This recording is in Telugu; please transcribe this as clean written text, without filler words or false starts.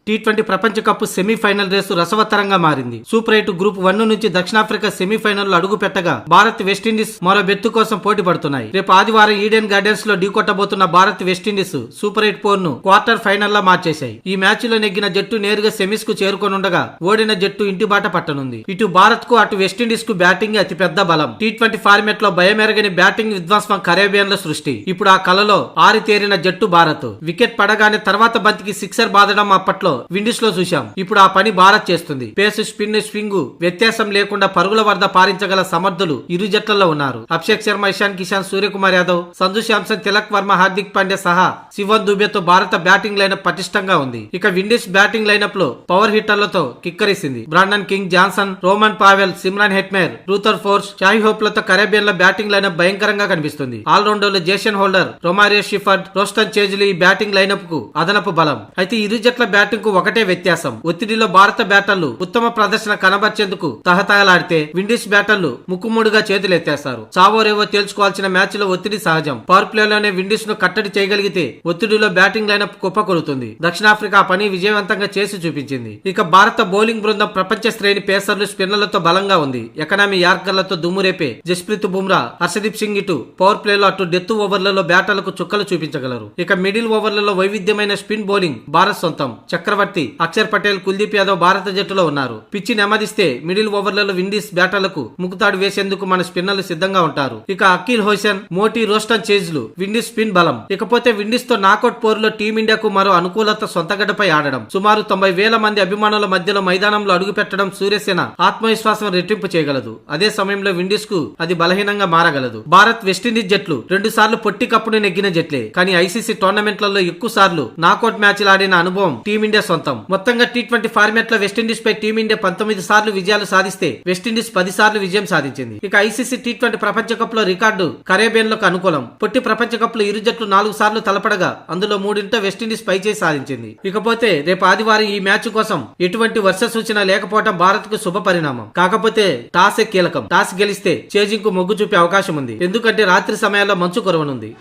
టీ20 ప్రపంచ కప్ సెమీఫైనల్ రేసు రసవత్తరంగా మారింది. సూపర్ 8 గ్రూప్ 1 నుంచి దక్షిణాఫ్రికా సెమీఫైనల్ అడుగు పెట్టగా భారత్ వెస్టిండీస్ మరో బెత్తు కోసం పోటీ పడుతున్నాయి. రేపు ఆదివారం ఈడెన్ గార్డెన్స్ లో ఢీకొట్టబోతున్న Bharat West Indies super 8 పోర్ను quarter final లా మార్చేశాయి. ఈ మ్యాచ్ లో నెగ్గిన జట్టు నేరుగా సెమీస్ కు చేరుకోనుండగా ఓడిన జట్టు ఇంటి బాట పట్టనుంది. ఇటు భారత్ కు అటు వెస్టిండీస్ కు బ్యాటింగ్ అతిపెద్ద బలం. టీ20 ఫార్మెట్ లో భయమెరగని బ్యాటింగ్ విధ్వంసం కరేబియన్ల సృష్టి. ఇప్పుడు ఆ కలలో ఆరితేరిన జట్టు భారత్. వికెట్ పడగానే తర్వాత బంతికి సిక్సర్ బాదడం అప్పట్లో విండీస్ లో చూశాం. ఇప్పుడు ఆ పని భారత్ చేస్తుంది. పేస్, స్పిన్, స్వింగ్ వ్యత్యాసం లేకుండా పరుగుల వరద పారించగల సమర్థులు ఇరు జట్లలో ఉన్నారు. అభిషేక్ శర్మ, ఇషాన్ కిషాన్, సూర్యకుమార్ యాదవ్, సంజు శాంసన్, తిలక్ వర్మ, హార్దిక్ పాండ్యా సహా శివన్ దుబేతో భారత బ్యాటింగ్ లైనప్ పటిష్టంగా ఉంది. ఇక విండీస్ బ్యాటింగ్ లైనప్ లో పవర్ హిట్టర్లతో కిక్కరిసింది. Brandon King, Johnson, Rovman Powell, Shimron Hetmyer, Rutherford, Shai హోప్లతో కరేబియన్ లో బ్యాటింగ్ లైనప్ భయంకరంగా కనిపిస్తుంది. ఆల్రౌండర్లు Jason Holder, Romario Shepherd, Roston చేజ్లీ ఈ బ్యాటింగ్ లైనప్ కు అదనపు బలం. అయితే ఇరు జట్ల బ్యాటింగ్ కు ఒకటే వ్యత్యాసం. ఒత్తిడిలో భారత బ్యాటర్లు ఉత్తమ ప్రదర్శన కనబర్చేందుకు తహతహలాడితే విండీస్ బ్యాటర్లు ముక్కుముడుగా చేతులెత్తేస్తారు. చావో రేవో తేల్చుకోవాల్సిన మ్యాచ్ లో ఒత్తిడి సహజం. పవర్ ప్లేలోనే విండీస్ ను కట్టడి చేయగలిగితే ఒత్తిడిలో బ్యాటింగ్ లైనప్ కుప్పకొలుతుంది. దక్షిణాఫ్రికా పని విజయవంతంగా చేసి చూపించింది. ఇక భారత బౌలింగ్ బృందం ప్రపంచ శ్రేణి పేసర్లు, స్పిన్నర్లతో బలంగా ఉంది. ఎకనామీ యార్కర్లతో దుమ్మురేపే జస్ప్రీత్ బుమ్రా, హర్షదీప్ సింగ్ ఇటు పవర్ ప్లేలో అటు డెత్ ఓవర్లలో బ్యాటర్లకు చుక్కలు చూపించగలరు. ఇక మిడిల్ ఓవర్లలో వైవిధ్యమైన స్పిన్ బౌలింగ్ భారత్ సొంతం. చక్రవర్తి, అక్షర్ పటేల్, కుల్దీప్ యాదవ్ భారత జట్టులో ఉన్నారు. పిచ్చి నెమ్మదిస్తే మిడిల్ ఓవర్లలో విండీస్ బ్యాటర్లకు ముకుతాడు వేసేందుకు మన స్పిన్నర్లు సిద్ధంగా ఉంటారు. ఇక అఖిల్ హోసెన్, మోటీ, రోస్టన్ చేజ్లు విండీస్ స్పిన్ బలం. ఇకపోతే విండీస్ తో నాకౌట్ పోరులో టీమిండియాకు మరో అనుకూలత సొంతగడ్డపై ఆడడం. సుమారు 90,000 మంది అభిమానుల మధ్యలో మైదానంలో అడుగు పెట్టడం సూర్యసేన ఆత్మవిశ్వాసం రెట్టింపు చేయగలదు. అదే సమయంలో విండీస్ కు అది బలహీనంగా మారగలదు. భారత్, వెస్టిండీస్ జట్లు 2 సార్లు పొట్టి కప్పును నెగ్గిన జట్లే. కానీ ఐసీసీ టోర్నమెంట్లలో ఎక్కువ సార్లు నాకౌట్ మ్యాచ్లు ఆడిన అనుభవం టీమిండియా సొంతం. మొత్తంగా టీ20 ఫార్మాట్ లో వెస్టిండీస్ పై టీమిండియా 19 సార్లు విజయాలు సాధిస్తే వెస్టిండీస్ 10 సార్లు విజయం సాధించింది. ఇక ఐసీసీ టీ20 ప్రపంచ కప్ లో రికార్డు కరేబియన్ లకు అనుకూలం. పొట్టి ప్రపంచ కప్ లో ఇరు జట్లు 4 సార్లు తలపడగా అందులో 3 వెస్టిండీస్ పై చేయి సాధించింది. ఇకపోతే రేపు ఆదివారం ఈ మ్యాచ్ కోసం ఎటువంటి వర్ష సూచన లేకపోవడం భారత్ కు శుభ పరిణామం. కాకపోతే టాసే కీలకం. టాస్ గెలిస్తే చేజింగ్ కు మొగ్గు చూపే అవకాశం ఉంది. ఎందుకంటే రాత్రి సమయాల్లో మంచు కురవనుంది.